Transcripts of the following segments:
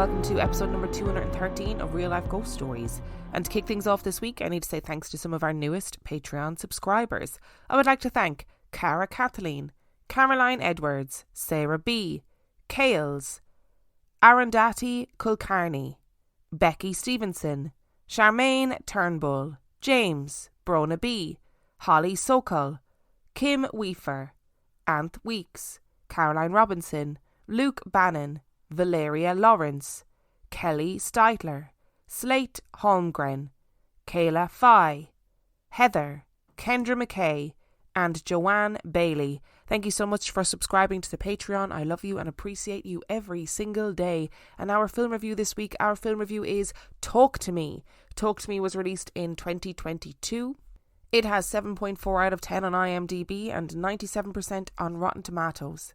welcome to episode number 213 of Real Life Ghost Stories. And to kick things off this week, I need to say thanks to some of our newest Patreon subscribers. I would like to thank Cara Kathleen, Caroline Edwards, Sarah B, Kales, Arundhati Kulkarni, Becky Stevenson, Charmaine Turnbull, James, Brona B, Holly Sokol, Kim Weaver, Anth Weeks, Caroline Robinson, Luke Bannon, Valeria Lawrence, Kelly Steitler, Slate Holmgren, Kayla Fye, Heather, Kendra McKay, and Joanne Bailey. Thank you so much for subscribing to the Patreon. I love you and appreciate you every single day. And our film review this week, our film review is Talk to Me. Talk to Me was released in 2022. It has 7.4 out of 10 on IMDb and 97% on Rotten Tomatoes.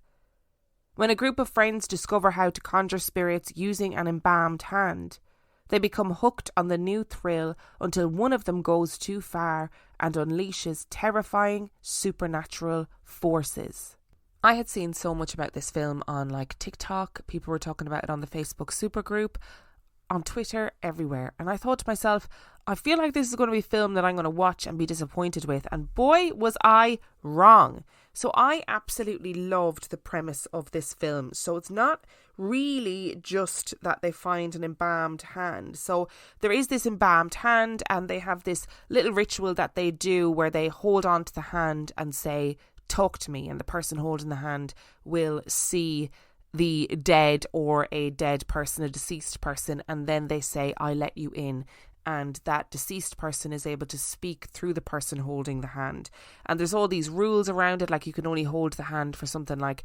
When a group of friends discover how to conjure spirits using an embalmed hand, they become hooked on the new thrill until one of them goes too far and unleashes terrifying supernatural forces. I had seen so much about this film on TikTok. People were talking about it on the Facebook supergroup, on Twitter, everywhere. And I thought to myself, I feel like this is going to be a film that I'm going to watch and be disappointed with. And boy, was I wrong. So I absolutely loved the premise of this film. So it's not really just that they find an embalmed hand. So there is this embalmed hand and they have this little ritual that they do where they hold on to the hand and say, "Talk to me." And the person holding the hand will see the dead or a dead person, a deceased person, and then they say, "I let you in." And that deceased person is able to speak through the person holding the hand. And there's all these rules around it, like you can only hold the hand for something like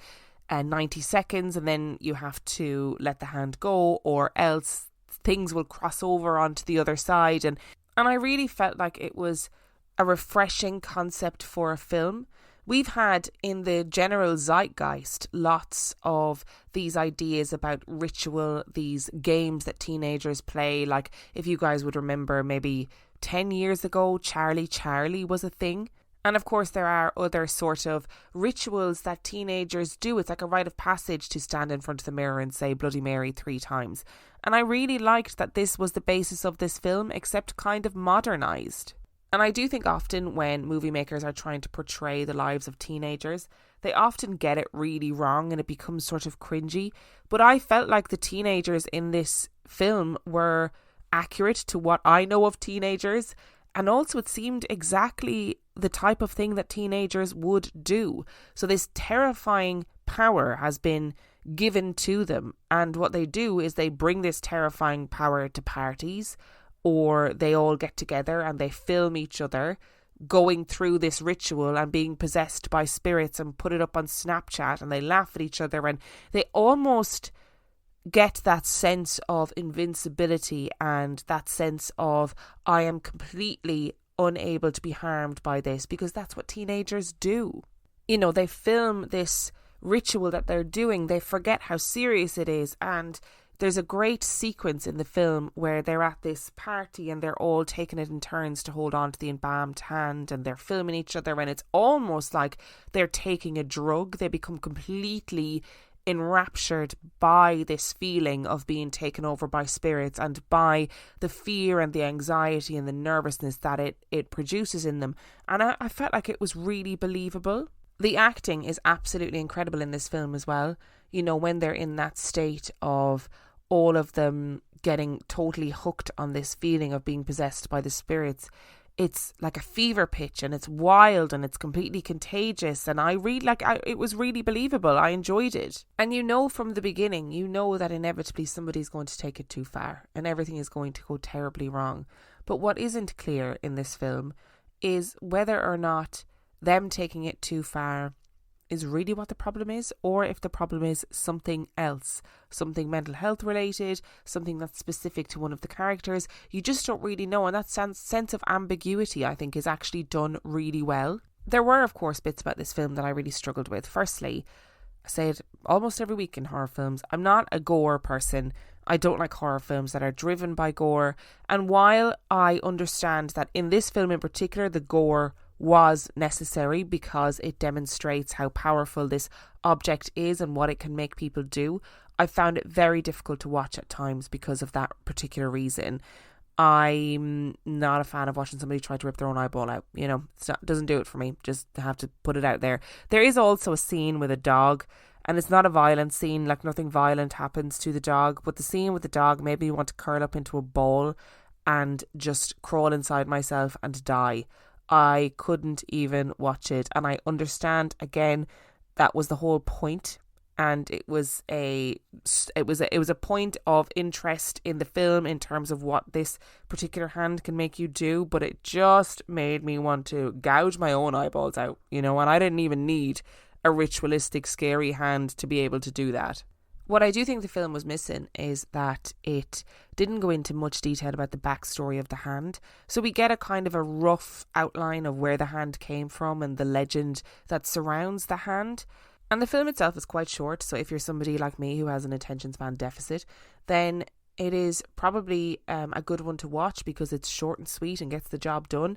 90 seconds and then you have to let the hand go, or else things will cross over onto the other side. And I really felt like it was a refreshing concept for a film. We've had in the general zeitgeist lots of these ideas about ritual, these games that teenagers play. Like if you guys would remember, maybe 10 years ago, Charlie was a thing. And of course there are other sort of rituals that teenagers do. It's like a rite of passage to stand in front of the mirror and say Bloody Mary 3 times. And I really liked that this was the basis of this film, except kind of modernised. And I do think often when movie makers are trying to portray the lives of teenagers, they often get it really wrong and it becomes sort of cringy. But I felt like the teenagers in this film were accurate to what I know of teenagers. And also it seemed exactly the type of thing that teenagers would do. So this terrifying power has been given to them. And what they do is they bring this terrifying power to parties, or they all get together and they film each other going through this ritual and being possessed by spirits and put it up on Snapchat, and they laugh at each other and they almost get that sense of invincibility and that sense of I am completely unable to be harmed by this, because that's what teenagers do. You know, they film this ritual that they're doing, they forget how serious it is, and there's a great sequence in the film where they're at this party and they're all taking it in turns to hold on to the embalmed hand, and they're filming each other, and it's almost like they're taking a drug. They become completely enraptured by this feeling of being taken over by spirits and by the fear and the anxiety and the nervousness that it produces in them. And I felt like it was really believable. The acting is absolutely incredible in this film as well. You know, when they're in that state of all of them getting totally hooked on this feeling of being possessed by the spirits, it's like a fever pitch and it's wild and it's completely contagious, and it was really believable. I enjoyed it. And you know from the beginning, you know that inevitably somebody's going to take it too far and everything is going to go terribly wrong. But what isn't clear in this film is whether or not them taking it too far is really what the problem is, or if the problem is something else, something mental health related, something that's specific to one of the characters. You just don't really know, and that sense of ambiguity I think is actually done really well. There were of course bits about this film that I really struggled with. Firstly, I say it almost every week in horror films, I'm not a gore person. I don't like horror films that are driven by gore, and while I understand that in this film in particular the gore was necessary because it demonstrates how powerful this object is and what it can make people do, I found it very difficult to watch at times because of that particular reason. I'm not a fan of watching somebody try to rip their own eyeball out. Doesn't do it for me. Just have to put it out there. There is also a scene with a dog, and it's not a violent scene, like nothing violent happens to the dog, but the scene with the dog made me want to curl up into a ball and just crawl inside myself and die. I couldn't even watch it, and I understand, again, that was the whole point. And it was a point of interest in the film in terms of what this particular hand can make you do, but it just made me want to gouge my own eyeballs out, and I didn't even need a ritualistic scary hand to be able to do that. What I do think the film was missing is that it didn't go into much detail about the backstory of the hand. So we get a kind of a rough outline of where the hand came from and the legend that surrounds the hand. And the film itself is quite short, so if you're somebody like me who has an attention span deficit, then it is probably a good one to watch because it's short and sweet and gets the job done.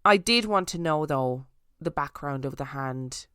I did want to know, though, the background of the hand,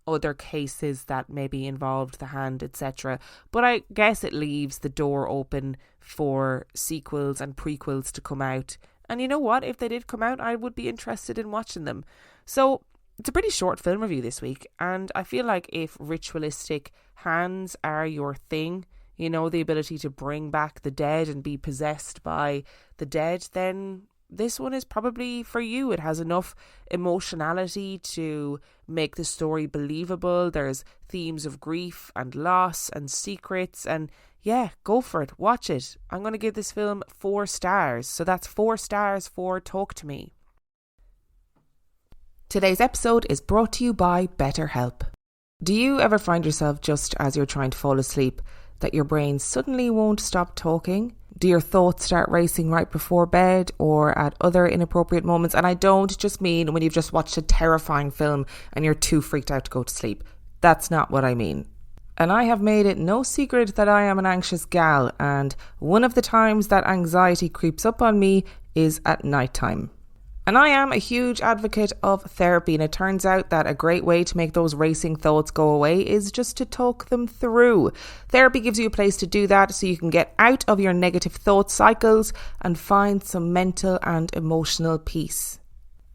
other cases that maybe involved the hand, etc. But I guess it leaves the door open for sequels and prequels to come out. And you know what? If they did come out, I would be interested in watching them. So it's a pretty short film review this week, and I feel like if ritualistic hands are your thing, the ability to bring back the dead and be possessed by the dead, then this one is probably for you. It has enough emotionality to make the story believable. There's themes of grief and loss and secrets, and yeah, go for it. Watch it. I'm going to give this film 4 stars. So that's 4 stars for Talk to Me. Today's episode is brought to you by BetterHelp. Do you ever find yourself just as you're trying to fall asleep that your brain suddenly won't stop talking? Do your thoughts start racing right before bed or at other inappropriate moments? And I don't just mean when you've just watched a terrifying film and you're too freaked out to go to sleep. That's not what I mean. And I have made it no secret that I am an anxious gal, and one of the times that anxiety creeps up on me is at nighttime. And I am a huge advocate of therapy, and it turns out that a great way to make those racing thoughts go away is just to talk them through. Therapy gives you a place to do that so you can get out of your negative thought cycles and find some mental and emotional peace.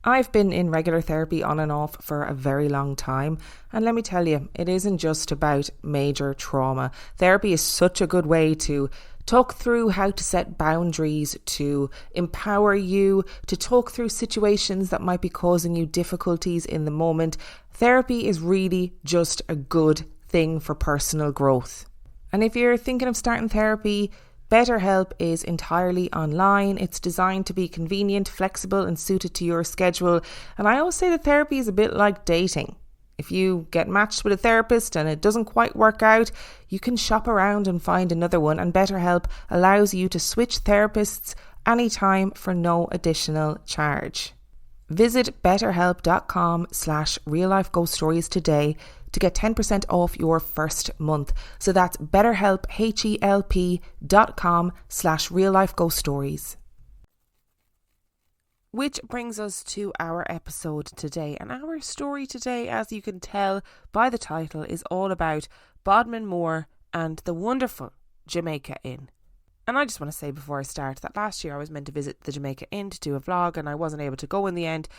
I've been in regular therapy on and off for a very long time, and let me tell you, it isn't just about major trauma. Therapy is such a good way to talk through how to set boundaries, to empower you, to talk through situations that might be causing you difficulties in the moment. Therapy is really just a good thing for personal growth. And if you're thinking of starting therapy, BetterHelp is entirely online. It's designed to be convenient, flexible, and suited to your schedule. And I always say that therapy is a bit like dating. If you get matched with a therapist and it doesn't quite work out, you can shop around and find another one, and BetterHelp allows you to switch therapists anytime for no additional charge. Visit betterhelp.com/reallifeghoststories today to get 10% off your first month. So that's BetterHelp, HELP.com/reallifeghoststories. Which brings us to our episode today. And our story today, as you can tell by the title, is all about Bodmin, Moor and the wonderful Jamaica Inn. And I just want to say before I start that last year I was meant to visit the Jamaica Inn to do a vlog, and I wasn't able to go in the end.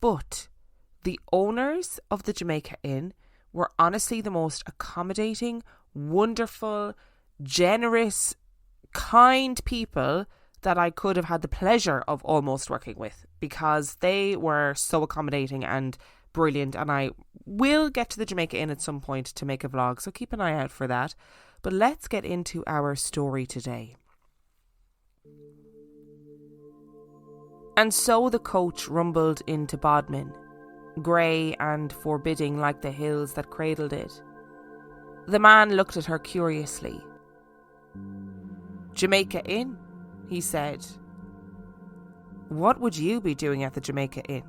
But the owners of the Jamaica Inn were honestly the most accommodating, wonderful, generous, kind people that I could have had the pleasure of almost working with, because they were so accommodating and brilliant. And I will get to the Jamaica Inn at some point to make a vlog, so keep an eye out for that. But let's get into our story today. And so the coach rumbled into Bodmin, grey and forbidding like the hills that cradled it. The man looked at her curiously. "Jamaica Inn?" he said. "What would you be doing at the Jamaica Inn?"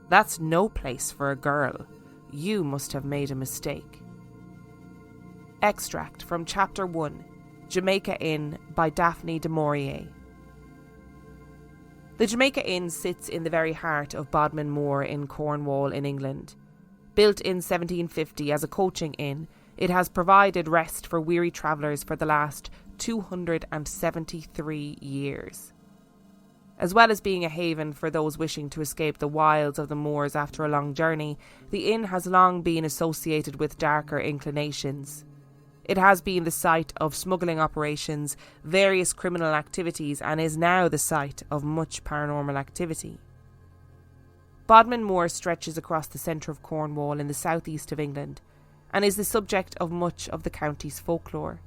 "That's no place for a girl. You must have made a mistake." Extract from Chapter 1, Jamaica Inn by Daphne du Maurier. The Jamaica Inn sits in the very heart of Bodmin Moor in Cornwall in England. Built in 1750 as a coaching inn, It has provided rest for weary travellers for the last 273 years. As well as being a haven for those wishing to escape the wilds of the moors after a long journey, the inn has long been associated with darker inclinations. It has been the site of smuggling operations, various criminal activities, and is now the site of much paranormal activity. Bodmin Moor stretches across the centre of Cornwall in the southeast of England and is the subject of much of the county's folklore.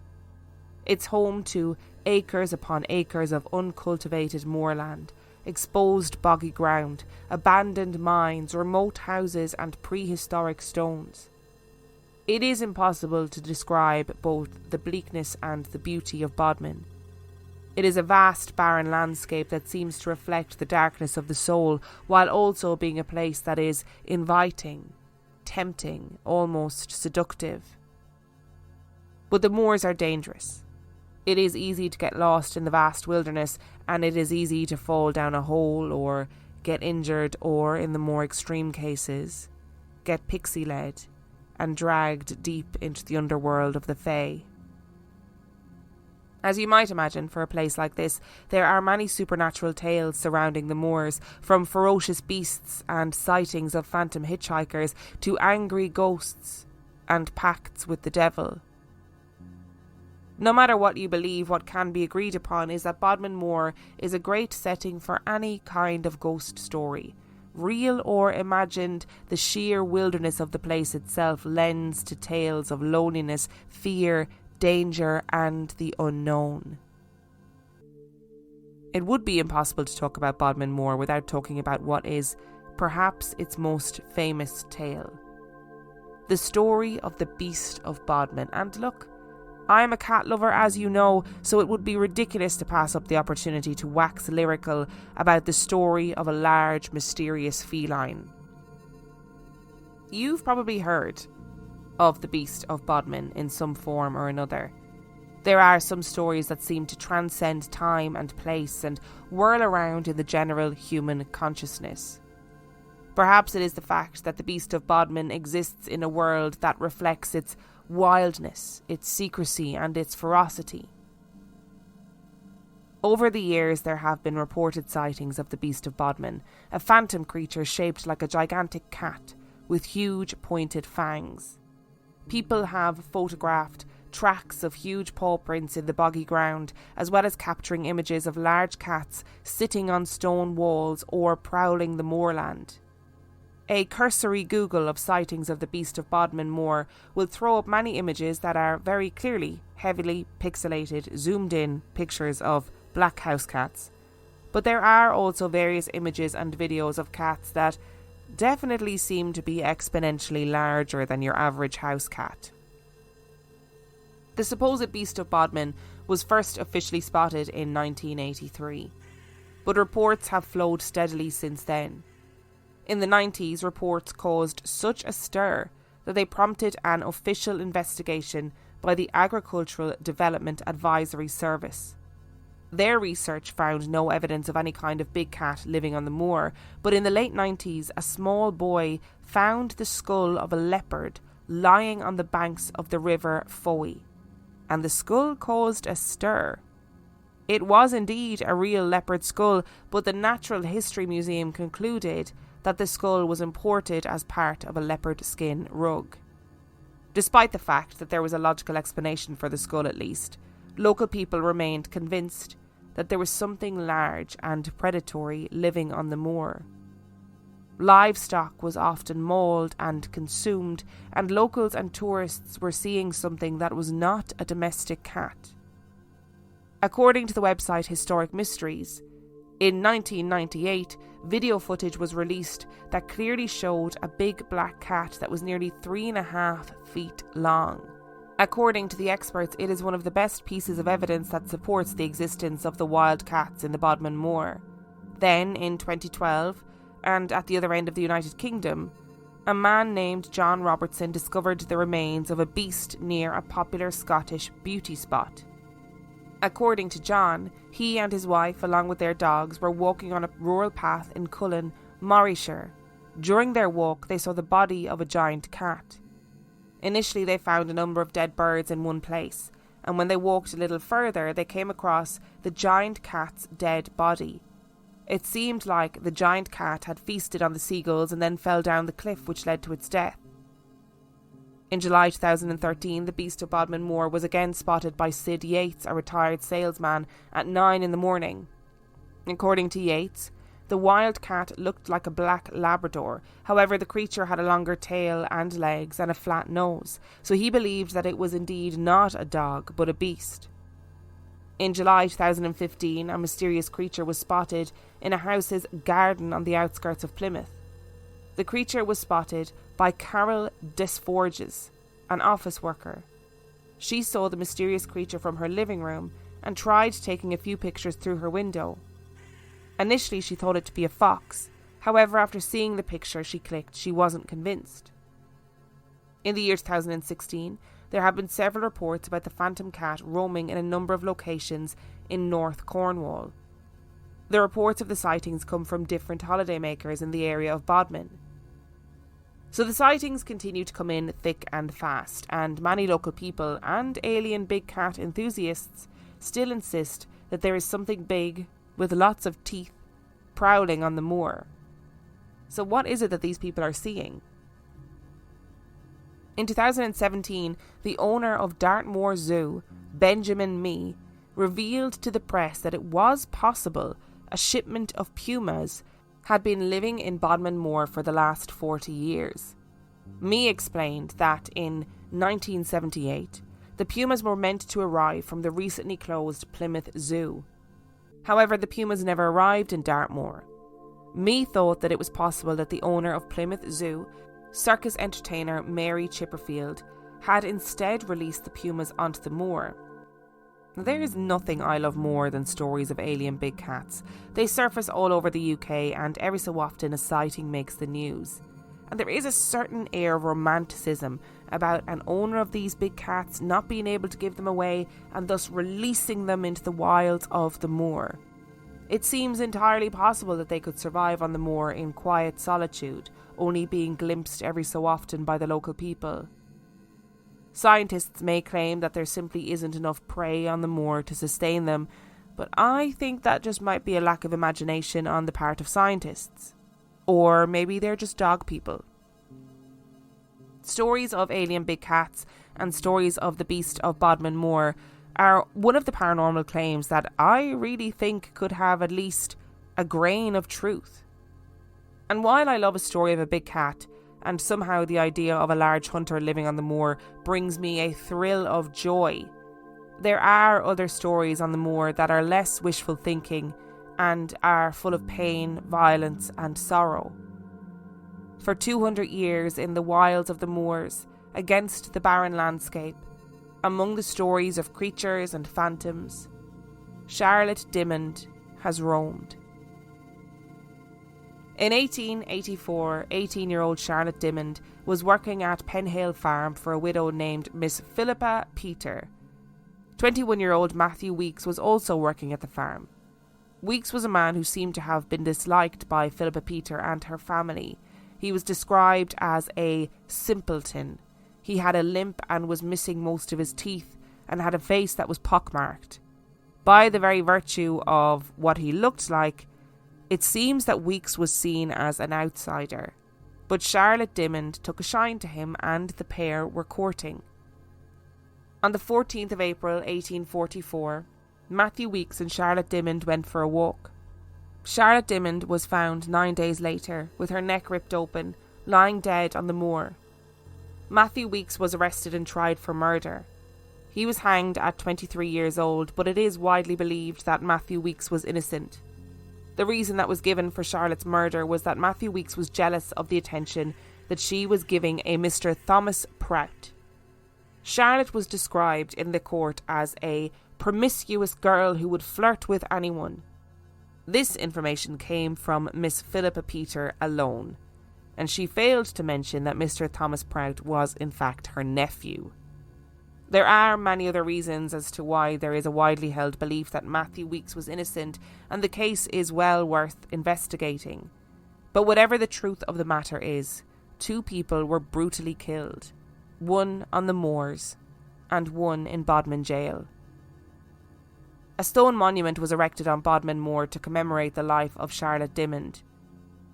It's home to acres upon acres of uncultivated moorland, exposed boggy ground, abandoned mines, remote houses and prehistoric stones. It is impossible to describe both the bleakness and the beauty of Bodmin. It is a vast barren landscape that seems to reflect the darkness of the soul, while also being a place that is inviting, tempting, almost seductive. But the moors are dangerous. It is easy to get lost in the vast wilderness, and it is easy to fall down a hole or get injured or, in the more extreme cases, get pixie-led and dragged deep into the underworld of the Fae. As you might imagine, for a place like this, there are many supernatural tales surrounding the moors, from ferocious beasts and sightings of phantom hitchhikers to angry ghosts and pacts with the devil. No matter what you believe, what can be agreed upon is that Bodmin Moor is a great setting for any kind of ghost story. Real or imagined, the sheer wilderness of the place itself lends to tales of loneliness, fear, danger and the unknown. It would be impossible to talk about Bodmin Moor without talking about what is perhaps its most famous tale. The story of the Beast of Bodmin. And look, I'm a cat lover, as you know, so it would be ridiculous to pass up the opportunity to wax lyrical about the story of a large, mysterious feline. You've probably heard of the Beast of Bodmin in some form or another. There are some stories that seem to transcend time and place and whirl around in the general human consciousness. Perhaps it is the fact that the Beast of Bodmin exists in a world that reflects its wildness, its secrecy and its ferocity. Over the years there have been reported sightings of the Beast of Bodmin, a phantom creature shaped like a gigantic cat with huge pointed fangs. People have photographed tracks of huge paw prints in the boggy ground, as well as capturing images of large cats sitting on stone walls or prowling the moorland. A cursory Google of sightings of the Beast of Bodmin Moor will throw up many images that are very clearly heavily pixelated, zoomed-in pictures of black house cats. But there are also various images and videos of cats that definitely seem to be exponentially larger than your average house cat. The supposed Beast of Bodmin was first officially spotted in 1983, but reports have flowed steadily since then. In the 90s, reports caused such a stir that they prompted an official investigation by the Agricultural Development Advisory Service. Their research found no evidence of any kind of big cat living on the moor, but in the late 90s, a small boy found the skull of a leopard lying on the banks of the river Fowey, and the skull caused a stir. It was indeed a real leopard skull, but the Natural History Museum concluded that the skull was imported as part of a leopard skin rug. Despite the fact that there was a logical explanation for the skull at least, local people remained convinced that there was something large and predatory living on the moor. Livestock was often mauled and consumed, and locals and tourists were seeing something that was not a domestic cat. According to the website Historic Mysteries, in 1998, video footage was released that clearly showed a big black cat that was nearly 3.5 feet long. According to the experts, it is one of the best pieces of evidence that supports the existence of the wild cats in the Bodmin Moor. Then, in 2012, and at the other end of the United Kingdom, a man named John Robertson discovered the remains of a beast near a popular Scottish beauty spot. According to John, he and his wife, along with their dogs, were walking on a rural path in Cullen, Morayshire. During their walk, they saw the body of a giant cat. Initially, they found a number of dead birds in one place, and when they walked a little further, they came across the giant cat's dead body. It seemed like the giant cat had feasted on the seagulls and then fell down the cliff, which led to its death. In July 2013, the beast of Bodmin Moor was again spotted by Sid Yates, a retired salesman, at 9 in the morning. According to Yates, the wild cat looked like a black Labrador. However, the creature had a longer tail and legs and a flat nose, so he believed that it was indeed not a dog, but a beast. In July 2015, a mysterious creature was spotted in a house's garden on the outskirts of Plymouth. The creature was spotted by Carol Desforges, an office worker. She saw the mysterious creature from her living room and tried taking a few pictures through her window. Initially, she thought it to be a fox. However, after seeing the picture she clicked, she wasn't convinced. In the year 2016, there have been several reports about the phantom cat roaming in a number of locations in North Cornwall. The reports of the sightings come from different holidaymakers in the area of Bodmin. So the sightings continue to come in thick and fast, and many local people and alien big cat enthusiasts still insist that there is something big with lots of teeth prowling on the moor. So what is it that these people are seeing? In 2017, the owner of Dartmoor Zoo, Benjamin Mee, revealed to the press that it was possible a shipment of pumas had been living in Bodmin Moor for the last 40 years. Mee explained that in 1978, the pumas were meant to arrive from the recently closed Plymouth Zoo. However, the pumas never arrived in Dartmoor. Mee thought that it was possible that the owner of Plymouth Zoo, circus entertainer Mary Chipperfield, had instead released the pumas onto the moor. There is nothing I love more than stories of alien big cats. They surface all over the UK, and every so often a sighting makes the news. And there is a certain air of romanticism about an owner of these big cats not being able to give them away and thus releasing them into the wilds of the moor. It seems entirely possible that they could survive on the moor in quiet solitude, only being glimpsed every so often by the local people. Scientists may claim that there simply isn't enough prey on the moor to sustain them, but I think that just might be a lack of imagination on the part of scientists. Or maybe they're just dog people. Stories of alien big cats and stories of the beast of Bodmin Moor are one of the paranormal claims that I really think could have at least a grain of truth. And while I love a story of a big cat, and somehow the idea of a large hunter living on the moor brings me a thrill of joy, there are other stories on the moor that are less wishful thinking and are full of pain, violence and sorrow. For 200 years in the wilds of the moors, against the barren landscape, among the stories of creatures and phantoms, Charlotte Dimmond has roamed. In 1884, 18-year-old Charlotte Dimmond was working at Penhale Farm for a widow named Miss Philippa Peter. 21-year-old Matthew Weeks was also working at the farm. Weeks was a man who seemed to have been disliked by Philippa Peter and her family. He was described as a simpleton. He had a limp and was missing most of his teeth and had a face that was pockmarked. By the very virtue of what he looked like, it seems that Weeks was seen as an outsider. But Charlotte Dimmond took a shine to him and the pair were courting. On the 14th of April 1844, Matthew Weeks and Charlotte Dimmond went for a walk. Charlotte Dimmond was found 9 days later with her neck ripped open, lying dead on the moor. Matthew Weeks was arrested and tried for murder. He was hanged at 23 years old, but it is widely believed that Matthew Weeks was innocent. The reason that was given for Charlotte's murder was that Matthew Weeks was jealous of the attention that she was giving a Mr. Thomas Prout. Charlotte was described in the court as a promiscuous girl who would flirt with anyone. This information came from Miss Philippa Peter alone, and she failed to mention that Mr. Thomas Prout was in fact her nephew. There are many other reasons as to why there is a widely held belief that Matthew Weeks was innocent, and the case is well worth investigating. But whatever the truth of the matter is, 2 people were brutally killed. one on the moors, and one in Bodmin jail. A stone monument was erected on Bodmin Moor to commemorate the life of Charlotte Dimmond.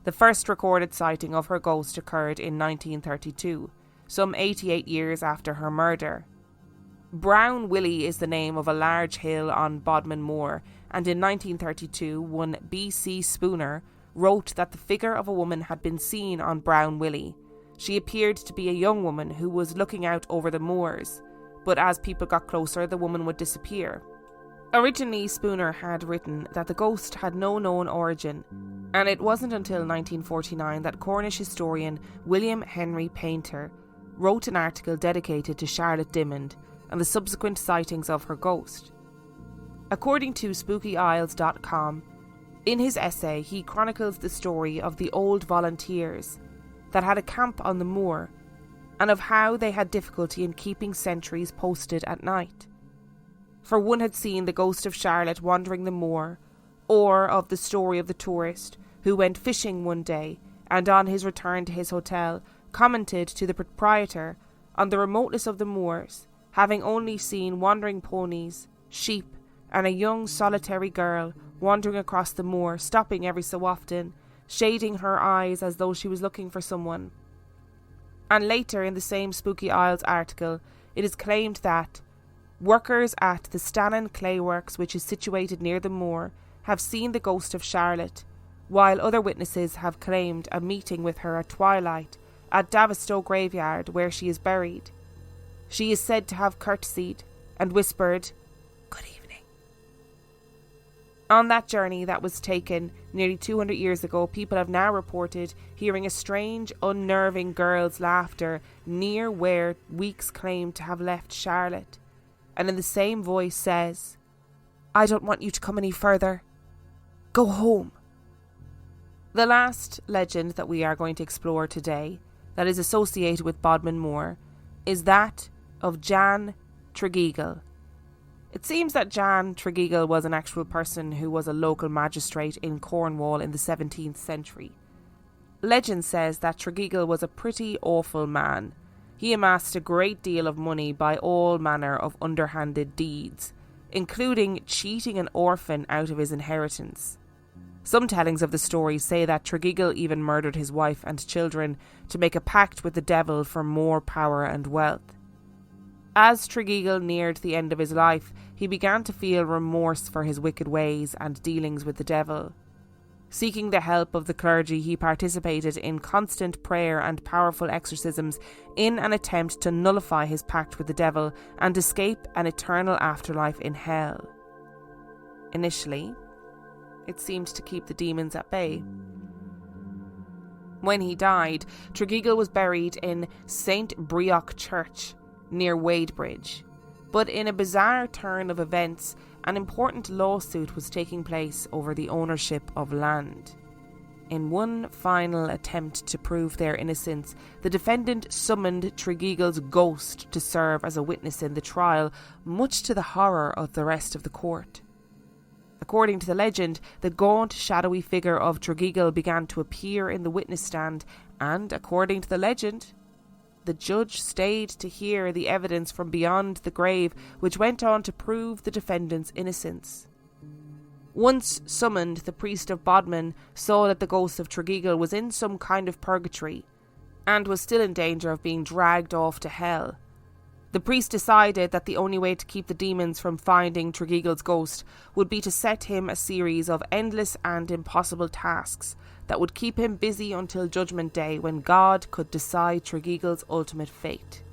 The first recorded sighting of her ghost occurred in 1932, some 88 years after her murder. Brown Willie is the name of a large hill on Bodmin Moor, and in 1932 one B.C. Spooner wrote that the figure of a woman had been seen on Brown Willie. She appeared to be a young woman who was looking out over the moors, but as people got closer, the woman would disappear. Originally, Spooner had written that the ghost had no known origin, and it wasn't until 1949 that Cornish historian William Henry Painter wrote an article dedicated to Charlotte Dimmond and the subsequent sightings of her ghost. According to SpookyIsles.com, in his essay he chronicles the story of the old volunteers that had a camp on the moor, and of how they had difficulty in keeping sentries posted at night. For one had seen the ghost of Charlotte wandering the moor, or of the story of the tourist who went fishing one day and on his return to his hotel commented to the proprietor on the remoteness of the moors, having only seen wandering ponies, sheep, and a young solitary girl wandering across the moor, stopping every so often, shading her eyes as though she was looking for someone. And later in the same Spooky Isles article, it is claimed that workers at the Stannon Clay Works, which is situated near the moor, have seen the ghost of Charlotte, while other witnesses have claimed a meeting with her at twilight at Davistow graveyard where she is buried. She is said to have curtsied and whispered, "Good evening." On that journey that was taken nearly 200 years ago, people have now reported hearing a strange, unnerving girl's laughter near where Weeks claimed to have left Charlotte, and in the same voice says, "I don't want you to come any further. Go home." The last legend that we are going to explore today, that is associated with Bodmin Moor, is that of Jan Tregeagle. It seems that Jan Tregeagle was an actual person who was a local magistrate in Cornwall in the 17th century. Legend says that Tregeagle was a pretty awful man. He amassed a great deal of money by all manner of underhanded deeds, including cheating an orphan out of his inheritance. Some tellings of the story say that Tregeagle even murdered his wife and children to make a pact with the devil for more power and wealth. As Tregeagle neared the end of his life, he began to feel remorse for his wicked ways and dealings with the devil. Seeking the help of the clergy, he participated in constant prayer and powerful exorcisms in an attempt to nullify his pact with the devil and escape an eternal afterlife in hell. Initially, it seemed to keep the demons at bay. When he died, Tregeagle was buried in St. Breoch Church near Wadebridge. But in a bizarre turn of events, an important lawsuit was taking place over the ownership of land. In one final attempt to prove their innocence, the defendant summoned Tregeagle's ghost to serve as a witness in the trial, much to the horror of the rest of the court. According to the legend, the gaunt, shadowy figure of Tregeagle began to appear in the witness stand, and, according to the legend, the judge stayed to hear the evidence from beyond the grave, which went on to prove the defendant's innocence. Once summoned, the priest of Bodmin saw that the ghost of Tregeagle was in some kind of purgatory, and was still in danger of being dragged off to hell. The priest decided that the only way to keep the demons from finding Tregeagle's ghost would be to set him a series of endless and impossible tasks that would keep him busy until Judgment Day, when God could decide Tregeagle's ultimate fate.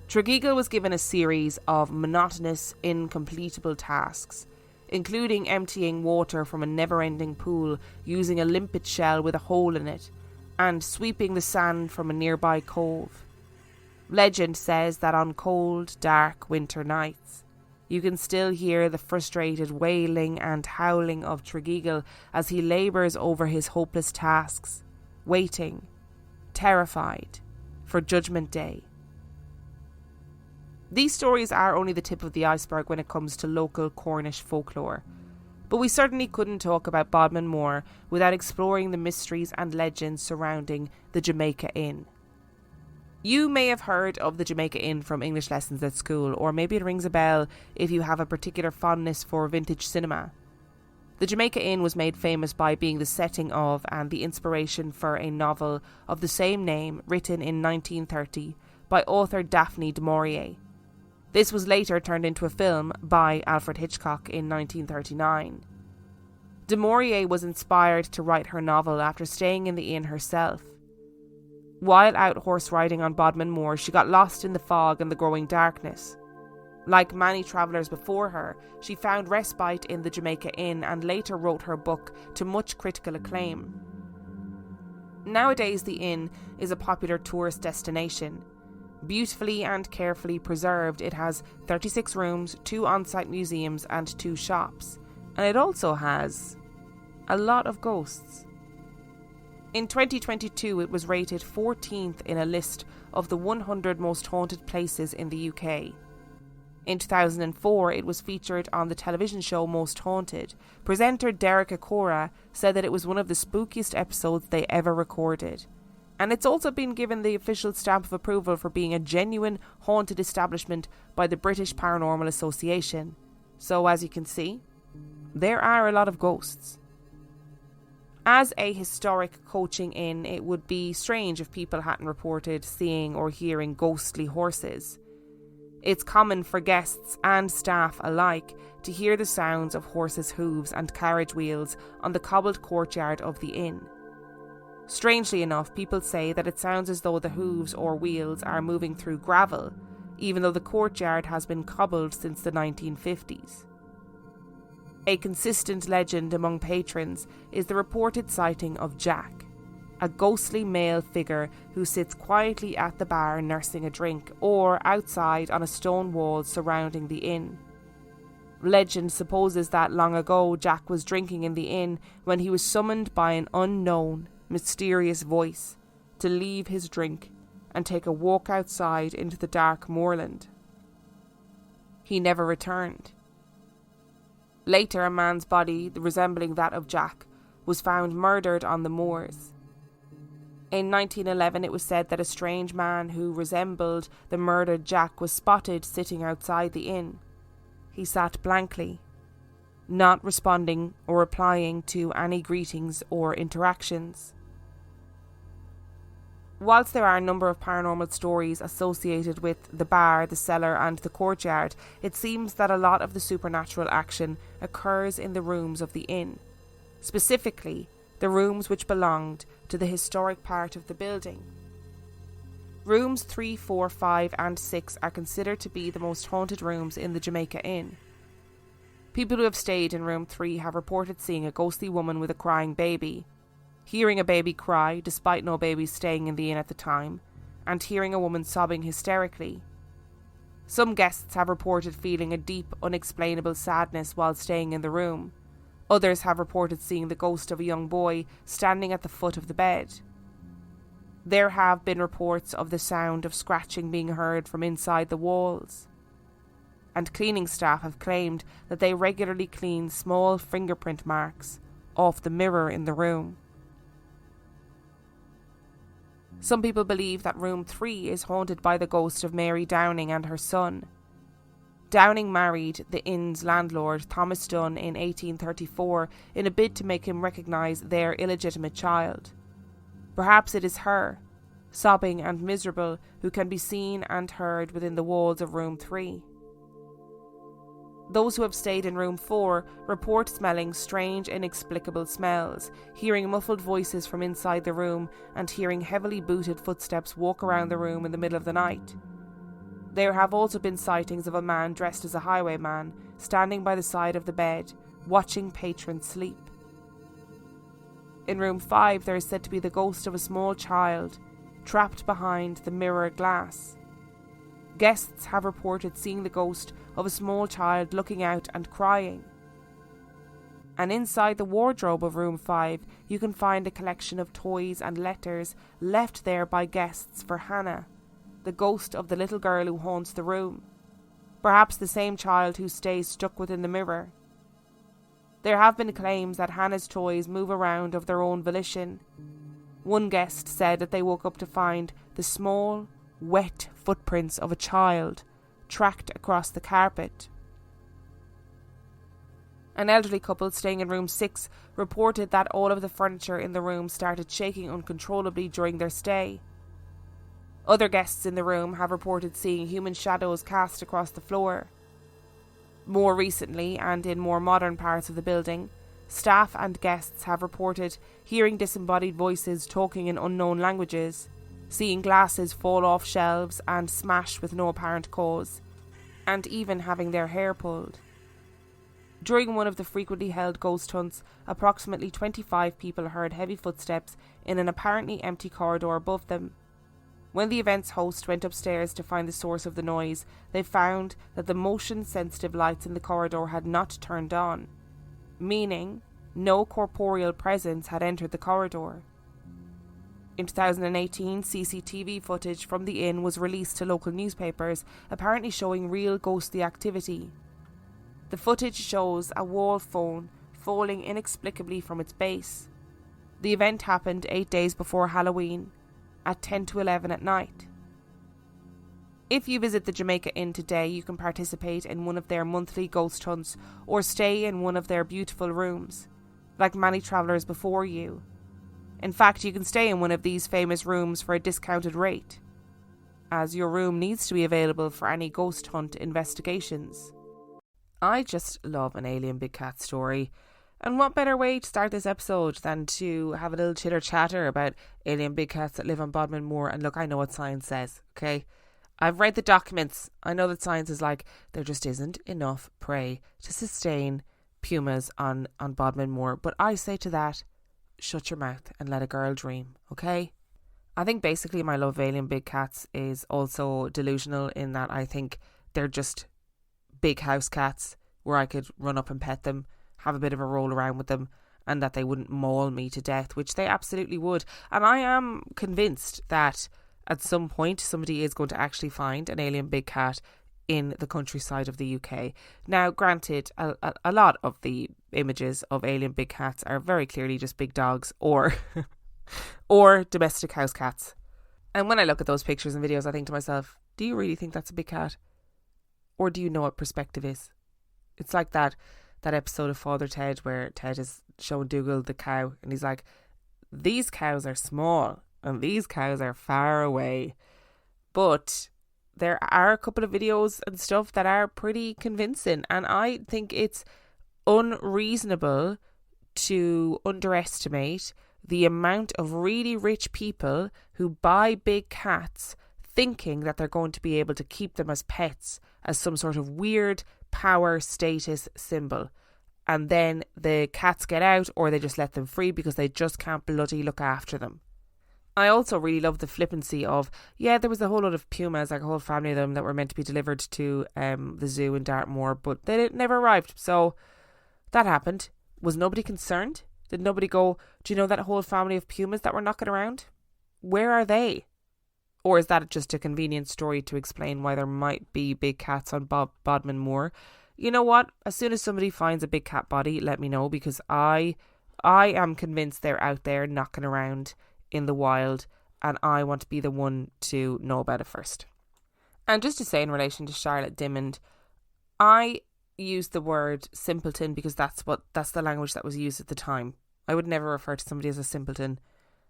Tregeagle was given a series of monotonous, incompletable tasks, including emptying water from a never-ending pool using a limpet shell with a hole in it, and sweeping the sand from a nearby cove. Legend says that on cold, dark winter nights, you can still hear the frustrated wailing and howling of Tregeagle as he labours over his hopeless tasks, waiting, terrified, for Judgment Day. These stories are only the tip of the iceberg when it comes to local Cornish folklore, but we certainly couldn't talk about Bodmin Moor without exploring the mysteries and legends surrounding the Jamaica Inn. You may have heard of the Jamaica Inn from English lessons at school, or maybe it rings a bell if you have a particular fondness for vintage cinema. The Jamaica Inn was made famous by being the setting of and the inspiration for a novel of the same name written in 1930 by author Daphne du Maurier. This was later turned into a film by Alfred Hitchcock in 1939. Du Maurier was inspired to write her novel after staying in the inn herself. While out horse riding on Bodmin Moor, she got lost in the fog and the growing darkness. Like many travellers before her, she found respite in the Jamaica Inn and later wrote her book to much critical acclaim. Nowadays, the inn is a popular tourist destination. Beautifully and carefully preserved, it has 36 rooms, 2 on-site museums and 2 shops. And it also has a lot of ghosts. In 2022, it was rated 14th in a list of the 100 most haunted places in the UK. In 2004, it was featured on the television show Most Haunted. Presenter Derek Acora said that it was one of the spookiest episodes they ever recorded. And it's also been given the official stamp of approval for being a genuine haunted establishment by the British Paranormal Association. So as you can see, there are a lot of ghosts. As a historic coaching inn, it would be strange if people hadn't reported seeing or hearing ghostly horses. It's common for guests and staff alike to hear the sounds of horses' hooves and carriage wheels on the cobbled courtyard of the inn. Strangely enough, people say that it sounds as though the hooves or wheels are moving through gravel, even though the courtyard has been cobbled since the 1950s. A consistent legend among patrons is the reported sighting of Jack, a ghostly male figure who sits quietly at the bar nursing a drink or outside on a stone wall surrounding the inn. Legend supposes that long ago Jack was drinking in the inn when he was summoned by an unknown, mysterious voice to leave his drink and take a walk outside into the dark moorland. He never returned. Later, a man's body, resembling that of Jack, was found murdered on the moors. In 1911, it was said that a strange man who resembled the murdered Jack was spotted sitting outside the inn. He sat blankly, not responding or replying to any greetings or interactions. Whilst there are a number of paranormal stories associated with the bar, the cellar and the courtyard, it seems that a lot of the supernatural action occurs in the rooms of the inn. Specifically, the rooms which belonged to the historic part of the building. Rooms 3, 4, 5 and 6 are considered to be the most haunted rooms in the Jamaica Inn. People who have stayed in room 3 have reported seeing a ghostly woman with a crying baby, hearing a baby cry despite no babies staying in the inn at the time, and hearing a woman sobbing hysterically. Some guests have reported feeling a deep, unexplainable sadness while staying in the room. Others have reported seeing the ghost of a young boy standing at the foot of the bed. There have been reports of the sound of scratching being heard from inside the walls. And cleaning staff have claimed that they regularly clean small fingerprint marks off the mirror in the room. Some people believe that room 3 is haunted by the ghost of Mary Downing and her son. Downing married the inn's landlord, Thomas Dunn, in 1834 in a bid to make him recognise their illegitimate child. Perhaps it is her, sobbing and miserable, who can be seen and heard within the walls of room 3. Those who have stayed in room 4 report smelling strange, inexplicable smells, hearing muffled voices from inside the room, and hearing heavily booted footsteps walk around the room in the middle of the night. There have also been sightings of a man dressed as a highwayman, standing by the side of the bed, watching patrons sleep. In room 5, there is said to be the ghost of a small child, trapped behind the mirror glass. Guests have reported seeing the ghost of a small child looking out and crying. And inside the wardrobe of room 5, you can find a collection of toys and letters left there by guests for Hannah, the ghost of the little girl who haunts the room. Perhaps the same child who stays stuck within the mirror. There have been claims that Hannah's toys move around of their own volition. One guest said that they woke up to find the small, wet footprints of a child tracked across the carpet. An elderly couple staying in room 6 reported that all of the furniture in the room started shaking uncontrollably during their stay. Other guests in the room have reported seeing human shadows cast across the floor. More recently, and in more modern parts of the building, staff and guests have reported hearing disembodied voices talking in unknown languages, seeing glasses fall off shelves and smash with no apparent cause, and even having their hair pulled. During one of the frequently held ghost hunts, approximately 25 people heard heavy footsteps in an apparently empty corridor above them. When the event's host went upstairs to find the source of the noise, they found that the motion-sensitive lights in the corridor had not turned on, meaning no corporeal presence had entered the corridor. In 2018, CCTV footage from the inn was released to local newspapers, apparently showing real ghostly activity. The footage shows a wall phone falling inexplicably from its base. The event happened 8 days before Halloween, at 10 to 11 at night. If you visit the Jamaica Inn today, you can participate in one of their monthly ghost hunts or stay in one of their beautiful rooms, like many travellers before you. In fact, you can stay in one of these famous rooms for a discounted rate, as your room needs to be available for any ghost hunt investigations. I just love an alien big cat story. And what better way to start this episode than to have a little chitter chatter about alien big cats that live on Bodmin Moor. And look, I know what science says, okay? I've read the documents. I know that science is like, there just isn't enough prey to sustain pumas on Bodmin Moor. But I say to that, shut your mouth and let a girl dream, okay? I think basically my love of alien big cats is also delusional in that I think they're just big house cats where I could run up and pet them, have a bit of a roll around with them, and that they wouldn't maul me to death, which they absolutely would. And I am convinced that at some point somebody is going to actually find an alien big cat in the countryside of the UK. Now, granted, a lot of the images of alien big cats are very clearly just big dogs or or domestic house cats. And when I look at those pictures and videos, I think to myself, do you really think that's a big cat? Or do you know what perspective is? It's like that episode of Father Ted where Ted is showing Dougal the cow and he's like, these cows are small and these cows are far away. But there are a couple of videos and stuff that are pretty convincing, and I think it's unreasonable to underestimate the amount of really rich people who buy big cats thinking that they're going to be able to keep them as pets, as some sort of weird power status symbol. And then the cats get out or they just let them free because they just can't bloody look after them. I also really love the flippancy of, there was a whole lot of pumas, like a whole family of them that were meant to be delivered to the zoo in Dartmoor, but they never arrived. So that happened. Was nobody concerned? Did nobody go, do you know that whole family of pumas that were knocking around? Where are they? Or is that just a convenient story to explain why there might be big cats on Bodmin Moor? You know what? As soon as somebody finds a big cat body, let me know, because I am convinced they're out there knocking around in the wild, and I want to be the one to know about it first. And just to say, in relation to Charlotte Dimmond, I use the word simpleton because that's the language that was used at the time. I would never refer to somebody as a simpleton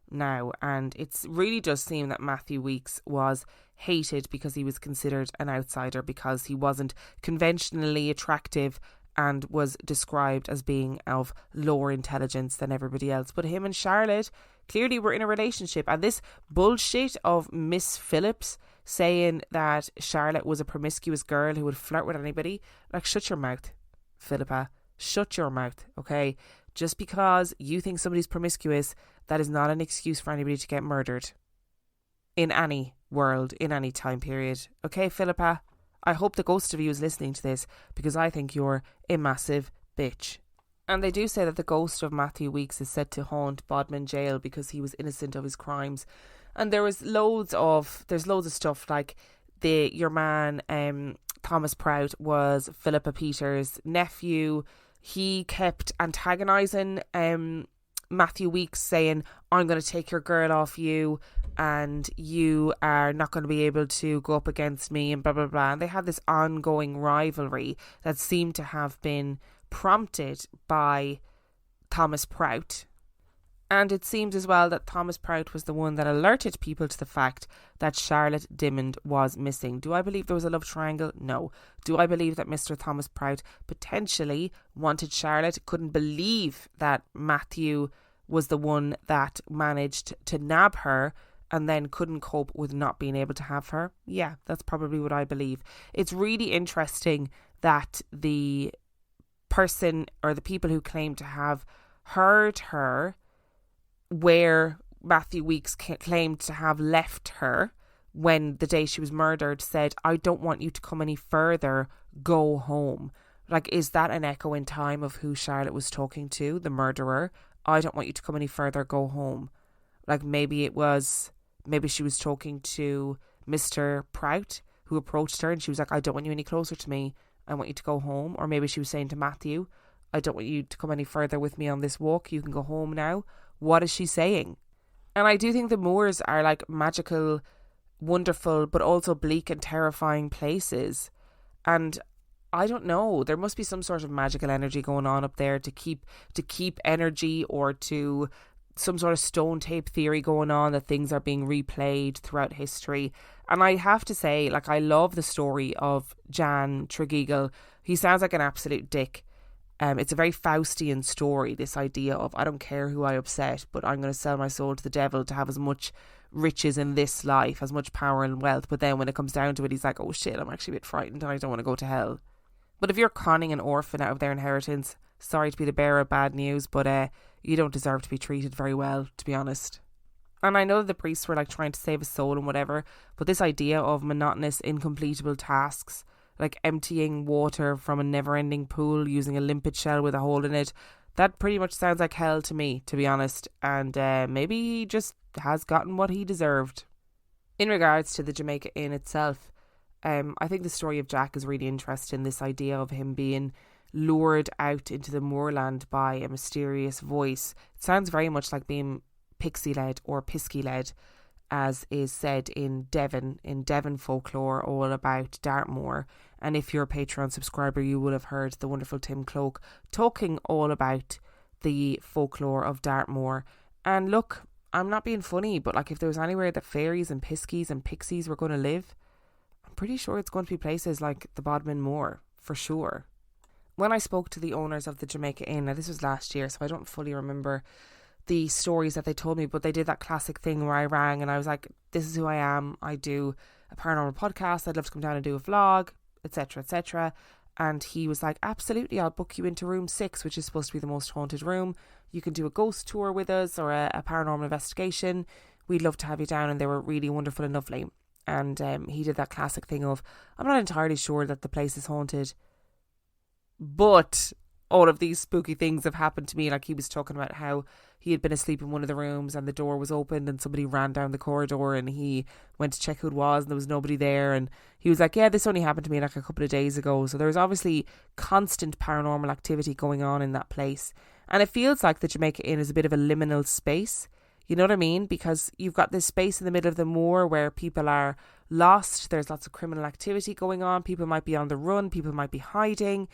now, and it's really does seem that Matthew Weeks was hated because he was considered an outsider, because he wasn't conventionally attractive and was described as being of lower intelligence than everybody else. But him and Charlotte clearly were in a relationship, and this bullshit of Miss Phillips saying that Charlotte was a promiscuous girl who would flirt with anybody, like, shut your mouth, Philippa, shut your mouth, okay? Just because you think somebody's promiscuous, that is not an excuse for anybody to get murdered in any world, in any time period. Okay, Philippa? I hope the ghost of you is listening to this, because I think you're a massive bitch. And they do say that the ghost of Matthew Weeks is said to haunt Bodmin jail because he was innocent of his crimes. And there's loads of stuff like your man Thomas Prout was Philippa Peters' nephew. He kept antagonising Matthew Weeks, saying, I'm going to take your girl off you. and you are not going to be able to go up against me and blah, blah, blah. And they had this ongoing rivalry that seemed to have been prompted by Thomas Prout. And it seemed as well that Thomas Prout was the one that alerted people to the fact that Charlotte Dimmond was missing. Do I believe there was a love triangle? No. Do I believe that Mr. Thomas Prout potentially wanted Charlotte? Couldn't believe that Matthew was the one that managed to nab her and then couldn't cope with not being able to have her? Yeah, that's probably what I believe. It's really interesting that the person or the people who claim to have heard her where Matthew Weeks claimed to have left her when the day she was murdered said, I don't want you to come any further, go home. Like, is that an echo in time of who Charlotte was talking to, the murderer? I don't want you to come any further, go home. Like, maybe she was talking to Mr. Prout, who approached her and she was like, I don't want you any closer to me, I want you to go home. Or maybe she was saying to Matthew, I don't want you to come any further with me on this walk, you can go home now. What is she saying? And I do think the Moors are like magical, wonderful, but also bleak and terrifying places. And I don't know, there must be some sort of magical energy going on up there to keep energy, or to some sort of stone tape theory going on that things are being replayed throughout history. And I have to say, like, I love the story of Jan Tregeagle. He sounds like an absolute dick. It's a very Faustian story, this idea of, I don't care who I upset, but I'm going to sell my soul to the devil to have as much riches in this life, as much power and wealth. But then when it comes down to it, he's like, oh shit, I'm actually a bit frightened and I don't want to go to hell. But if you're conning an orphan out of their inheritance, sorry to be the bearer of bad news, but you don't deserve to be treated very well, to be honest. And I know the priests were like trying to save his soul and whatever, but this idea of monotonous, incompletable tasks, like emptying water from a never-ending pool using a limpet shell with a hole in it, that pretty much sounds like hell to me, to be honest. And maybe he just has gotten what he deserved. In regards to the Jamaica Inn itself, I think the story of Jack is really interesting. This idea of him being lured out into the moorland by a mysterious voice. It sounds very much like being pixie-led or pisky-led, as is said in Devon folklore, all about Dartmoor. And if you're a Patreon subscriber, you will have heard the wonderful Tim Cloak talking all about the folklore of Dartmoor. And look, I'm not being funny, but like, if there was anywhere that fairies and piskies and pixies were going to live, I'm pretty sure it's going to be places like the Bodmin Moor, for sure. When I spoke to the owners of the Jamaica Inn, now this was last year, so I don't fully remember the stories that they told me, but they did that classic thing where I rang and I was like, this is who I am, I do a paranormal podcast, I'd love to come down and do a vlog, etc, etc. And he was like, absolutely, I'll book you into room 6, which is supposed to be the most haunted room. You can do a ghost tour with us or a paranormal investigation. We'd love to have you down. And they were really wonderful and lovely. And he did that classic thing of, I'm not entirely sure that the place is haunted, but all of these spooky things have happened to me. Like, he was talking about how he had been asleep in one of the rooms and the door was opened and somebody ran down the corridor and he went to check who it was and there was nobody there. And he was like, yeah, this only happened to me like a couple of days ago. So there was obviously constant paranormal activity going on in that place. And it feels like the Jamaica Inn is a bit of a liminal space. You know what I mean? Because you've got this space in the middle of the moor where people are lost. There's lots of criminal activity going on. People might be on the run. People might be hiding.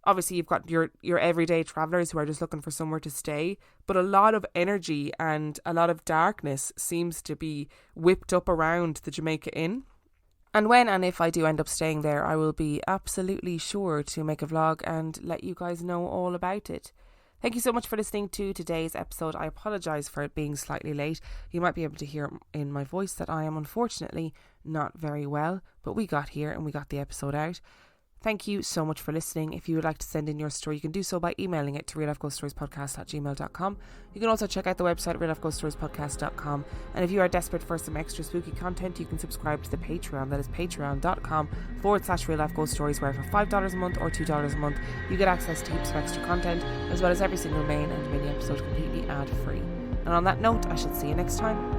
Obviously, you've got your everyday travellers who are just looking for somewhere to stay. But a lot of energy and a lot of darkness seems to be whipped up around the Jamaica Inn. And when and if I do end up staying there, I will be absolutely sure to make a vlog and let you guys know all about it. Thank you so much for listening to today's episode. I apologise for it being slightly late. You might be able to hear in my voice that I am unfortunately not very well, but we got here and we got the episode out. Thank you so much for listening. If you would like to send in your story, you can do so by emailing it to reallifeghoststoriespodcast@gmail.com. You can also check out the website reallifeghoststoriespodcast.com. And if you are desperate for some extra spooky content, you can subscribe to the Patreon. That is patreon.com/reallifeghoststories, where for $5 a month or $2 a month, you get access to heaps of extra content, as well as every single main and mini episode completely ad-free. And on that note, I shall see you next time.